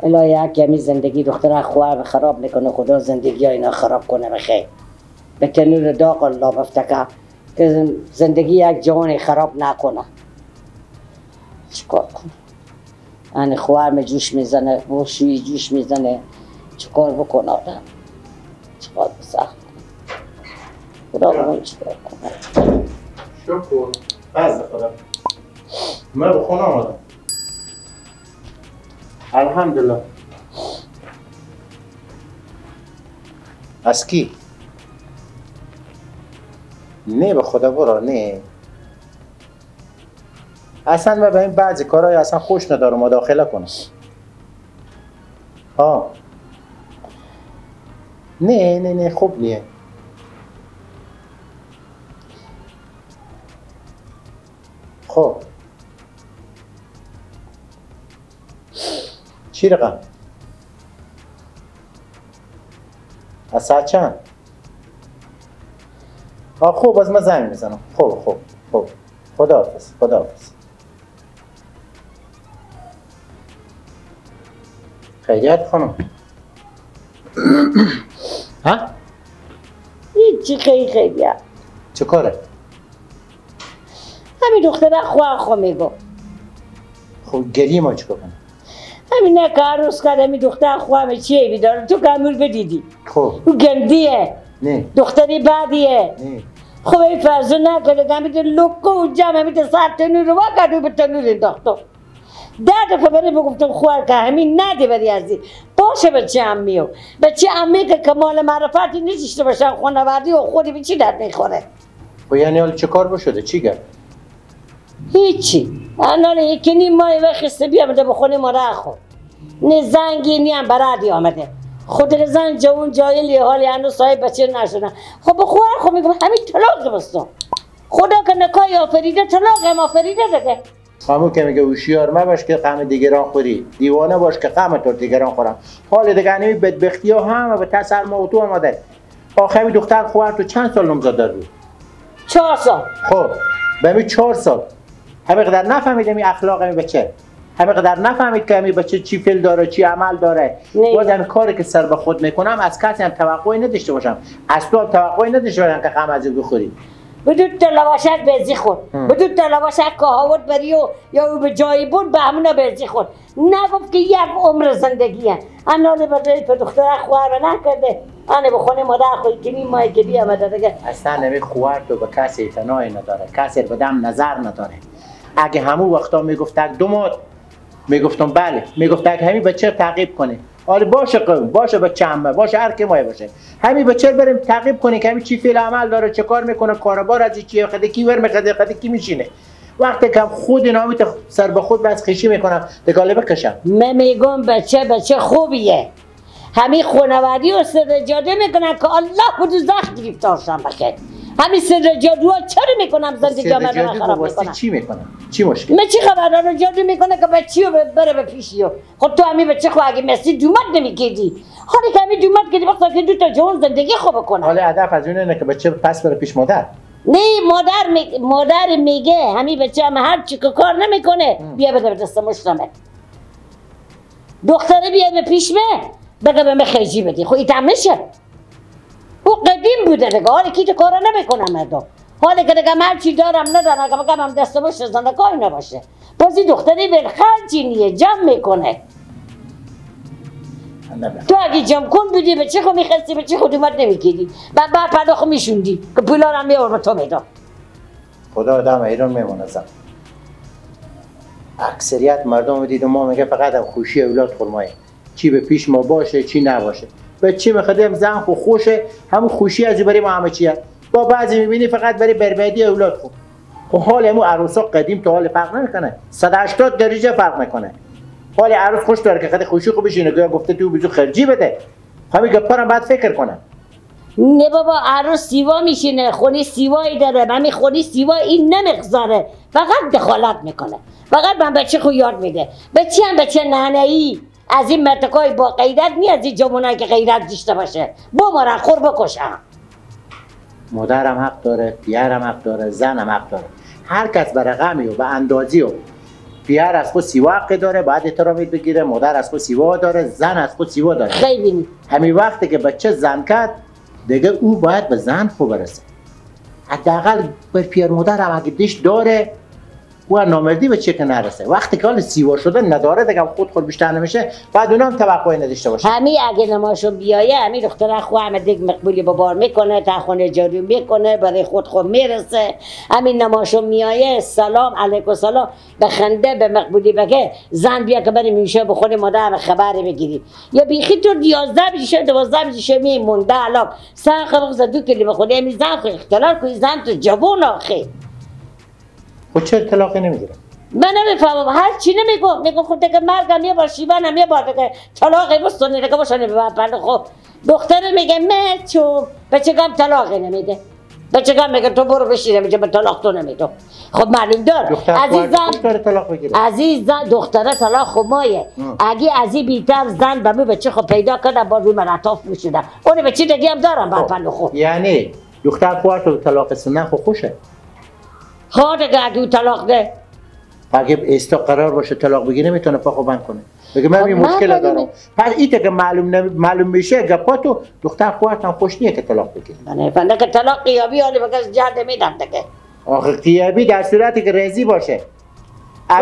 الهی حکمی زندگی دختره خواهر خراب میکنه، خدا زندگی ها اینا خراب کنه بخیر. به تنور داغ الله بفتکه که زندگی یک جوان خراب نکنه. چیکار کنه؟ این خواهر جوش میزنه، بوشوی جوش میزنه، چیکار بکنه آدم؟ چیکار بسخت خدا بگم چیکار کنه؟ شکر از خدا. من به خونه آمدم. الحمدلله. از کی؟ نه به خدا برو نه. اصلا من به این بعضی کارهای اصلا خوش ندارم مداخله کنم. ها نه خوب نیه. خب چی رقم؟ از ساعت چند؟ خوب از من زنگ میزنم. خوب خداحافظ. خیلیت خانم. ها؟ هیچی خیلیت. چه کاره؟ همین دختره خواه میگو. خب گریه ما چه کنم؟ همین نه کار روز کرد همین دختر خواه چیه بیداره تو کامل بدیدی. خب او گندیه. نه دختری بعدیه. نه خب این فرضو نکنه همین لکو و جمع همین سر تنور رو کرد و به تنور انداختم. 10 دفعه بری بگفتم خوار که همین نده بری ازی. باشه بچه امیو. بچه امی که کمال معرفتی نشسته باشن خانوادی و خودی به چی درد میخوره؟ خب یعنی حالا چه کار بشده؟ چی گفت؟ هیچی. الان یکی نیم ماه وقت بیامده به خونه ما را خود. نه زنگی نیم برادی آمده. خود زن جوان جایلی حالی هنوز صاحب بچه نشدن. خب به خوار خب میگم همین طلاق بستم. خدا که نکای آفریده طلاق هم آفریده دیگه. همون که میگه هوشیار مباش که غم دیگران خوری، دیوانه باش که غم تو دیگران خورم. حال دیگه همین بدبختی ها همه به تسر موتو آمده. آخه دختر خواهر تو چند سال نمزاد دار بود؟ 4 سال. خب به می 4 سال همه قدر نفهمید می اخلاق می بچه، همه قدر نفهمید که می بچه چی فعل داره چی عمل داره. باز همین کاری که سر به خود میکنم از کسی هم توقعی نداشته باشم، از تو هم توقعی نداشته باشم که غم از بخوری. بدون تلواشک برزی خود، بدون تلواشک که هاورد بری و یا او به جایی بود به همونه برزی خود. نگفت که یک عمر زندگیه. اناله بدهی به دختره خواه نکرده. آنه به خونه مادر خود که نیم ماهی که بیامده دیگه. اصلا نمی خوار تو به کسی اعتنایی نداره، کسی به دم نظر نداره. اگه همون وقتا میگفت دو ماه میگفتم بله، میگفت اگه همین بچه تعقیب کنه. آره باشه قوم، باشه بچه همه، باشه هر کی مایه باشه. همین بچه بریم تعقیب کنه که همین چی فعل عمل داره، چه کار میکنه، کاربار از چیه، خود کی ور میخواد، خود کی میشینه. وقتی که خود نامیت سر به خود بس خشی میکنم، دگاله بکشم. من میگم بچه خوبیه. همین خانوادی و سر جاده میکنن که الله و دوزخ گرفتارشن بخیر. همین سر جادوها چرا میکنم زندگی من رو خراب میکنم؟ چی میکنم؟ چی مشکل؟ من چی خبر رو جادو میکنه که بچه‌و بره به پیشیو. خود تو همین بچه خو اگه مسی دومت نمیکردی. حالا که همین دومت کردی وقتی که دو تا جوان زندگی خوب کنه. حالا هدف از اون اینه که بچه پس بره پیش مادر. نه مادر میگه همین بچه هم هر چی که کار نمیکنه بیا بده به دست مشتمه. دختره بیا به پیش بگه به من خیجی بدی. خب ایتم نشه. او قدیم بوده دیگه. حالا کی تو کارا نمیکنه مردم. حالا که دیگه هر چی دارم ندارم که بگم هم دست مشت زندگی نباشه. بازی دختری بالخرجی نیه جمع میکنه. تو اگه جمع کن بودی به چه خود میخستی به چه خود اومد نمیکردی بعد پرداخت میشوندی که پولا رو هم میار به تو میدم. خدا آدم ایران میمونه زن. اکثریت مردم دیدم ما میگه فقط هم خوشی اولاد خورمایه. چی به پیش ما باشه چی نباشه. به چی میخوادیم زن خو خوشه همون خوشی از برای ما همه چیه. با بعضی میبینی فقط برای بربادی اولاد خو. خب حال همون عروسا قدیم تا حال فرق نمیکنه. 180 درجه فرق میکنه. حال عروس خوش داره که خیلی خوشی خوب بشینه که گفته تو بجو خرجی بده. همین گپارم بعد فکر کنم. نه بابا عروس سیوا میشینه خونی سیوایی داره همین خونی سیوا این نمیگذاره فقط دخالت میکنه فقط من بچه خو یاد میده بچه هم بچه نهنه‌ای از این مرتکای با غیرت نی از این جوانایی که غیرت داشته باشه بمارن خور بکشن. مادرم حق داره، پیرم حق داره، زنم حق داره. هر کس به رقمی و به اندازی و پدر از خود سیوا حق داره، باید احترامیت بگیره، مادر از خود سیوا داره، زن از خود سیوا داره. خیلی همین وقتی که بچه زن کرد دیگه او باید به زن خوب برسه. حداقل به پیر مادر هم اگه دیش داره و نامردی به چه که نرسه. وقتی که حال سیوا شده نداره دیگه خود بیشتر نمیشه، بعد اونا هم توقعی نداشته باشه. همین اگه نماشو بیایه همین دختر خو همه دیگه مقبولی با بار میکنه، تا خونه جاری میکنه، برای خود میرسه. همین نماشو میایه سلام علیکم سلام به خنده به مقبولی بگه زن بیا که بریم میشه به خود مادر خبری بگیری. یا بیخی تو 11 بشه 12 بشه میمونده الان سن خبر زدو کلی به خود همین زن خو اختلال کوی زن تو جوون آخه. خود چرا طلاق نمیگیره؟ من نمیفهمم هر چی میگم خود دیگه مرگم یه بار شیونم یه بار دیگه طلاقی بستونه دیگه باشونه ببرد. خب دختر میگه چون بچگم طلاقی نمیده، بچگم میگه تو برو بشینه میگه به طلاق تو نمیدم. خب معلوم دار عزیزم دختره طلاق خب مایه اگه ازی بیتر زن به می بچه خب پیدا کردم با روی مرتاف میشدم اون بچه دیگه هم دارم برپنو خب. یعنی دختر خواهر تو طلاق سنن خب خوشه؟ خواه دیگه اگه طلاق ده اگه استا قرار باشه طلاق بگیره میتونه پا خوبن کنه بگه من این مشکل دارم. پس ایت که معلوم میشه گپاتو دختر خواهرت هم خوش نیه که طلاق بگیره. من فهمیدم که طلاق قیابی حالی بگه جرد میدم دیگه. آخه قیابی در صورتی که رضی باشه.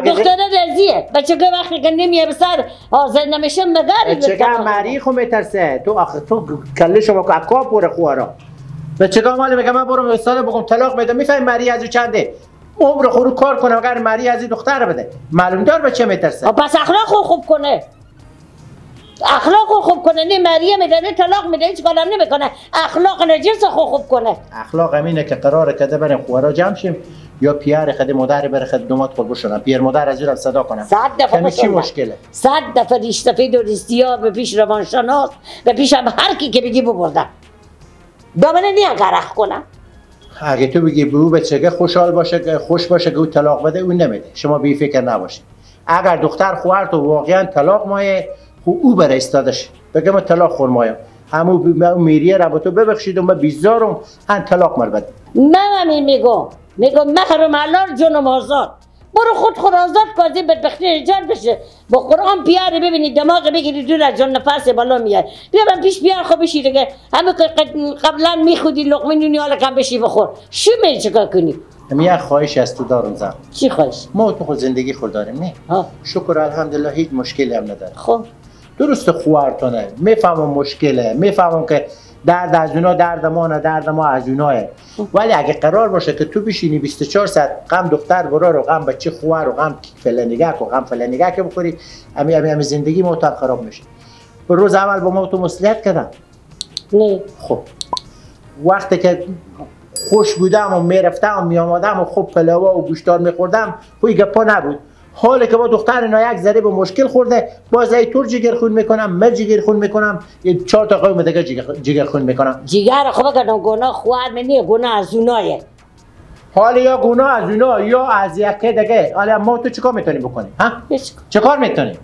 دختر رضیه بچه که وقتی که نمیه به سر حاضر نمیشه مگری بچه که مری خو میترسه. تو آخه تو کله شما که اکا پوره خوارا بچه که مالی بگه من برو استاد بگم طلاق میدم میفهمی مری ازو چنده عمر خورو کار کنه اگر مری از این دختر بده معلوم دار بچه میترسه. پس اخلاق خوب کنه، اخلاق خوب کنه. نه مری میدونه طلاق میده هیچ کارم نمیکنه، اخلاق نجس خوب کنه. اخلاق همینه که قراره کده بریم خوارا جمع شیم یا پیر خد مادر بره خد دومات خود بشونن پیر مادر از اون صدا کنن. 100 دفعه چی مشکله؟ 100 دفعه ریشتفید و ریستیا به پیش روانشناس به پیش هم هر کی که بگی ببردم دامنه نیا غرق کنم. اگه تو بگی به او بچگه خوشحال باشه خوش باشه که او طلاق بده اون نمیده. شما بی فکر نباشید. اگر دختر خواهر تو واقعا طلاق مایه خو او بره استادش بگه من طلاق خور مایم همو میریه رو تو ببخشید و من بیزارم ان طلاق مر بده. من همین میگم محرم حلال جنم آزاد برو خود آزاد کازی بدبختی ایجاد بشه. با قرآن پیاره ببینید دماغ بگیری دور از جان نفس بالا میاد. بیا من پیش بیار خب بشی دیگه همه که قبلا میخودی لقمه نونی حالا کم بشی بخور شو می چیکار کنی؟ یه خواهش از تو دارم زن. چی خواهش؟ ما تو خود زندگی خود داریم نه؟ شکر الحمدلله هیچ مشکلی هم نداره. خب درست خوارتونه میفهمم مشکله میفهمم که درد از اونا درد ما از اوناه. ولی اگه قرار باشه که تو بشینی 24 ساعت غم دختر برار و غم بچه خوار و غم فلانیگک و غم فلانیگک بخوری امی زندگی ما خراب میشه. روز اول با ما تو مصلحت کردم نه. خب وقتی که خوش بودم و میرفتم و میامادم و خوب پلاوا و گوشتار میخوردم خوی گپا نبود. حالا که با دختر اینا یک ذره به مشکل خورده باز ای طور جگر خون میکنم من جگر خون میکنم یه 4 تا قوم دیگه جگر خون میکنم. جگر خب کردم گناه خوار منی گناه از اونایه. حالا یا گناه از اونا یا از یکی دیگه. حالا ما تو چیکار میتونیم بکنیم ها؟ چیکار میتونیم؟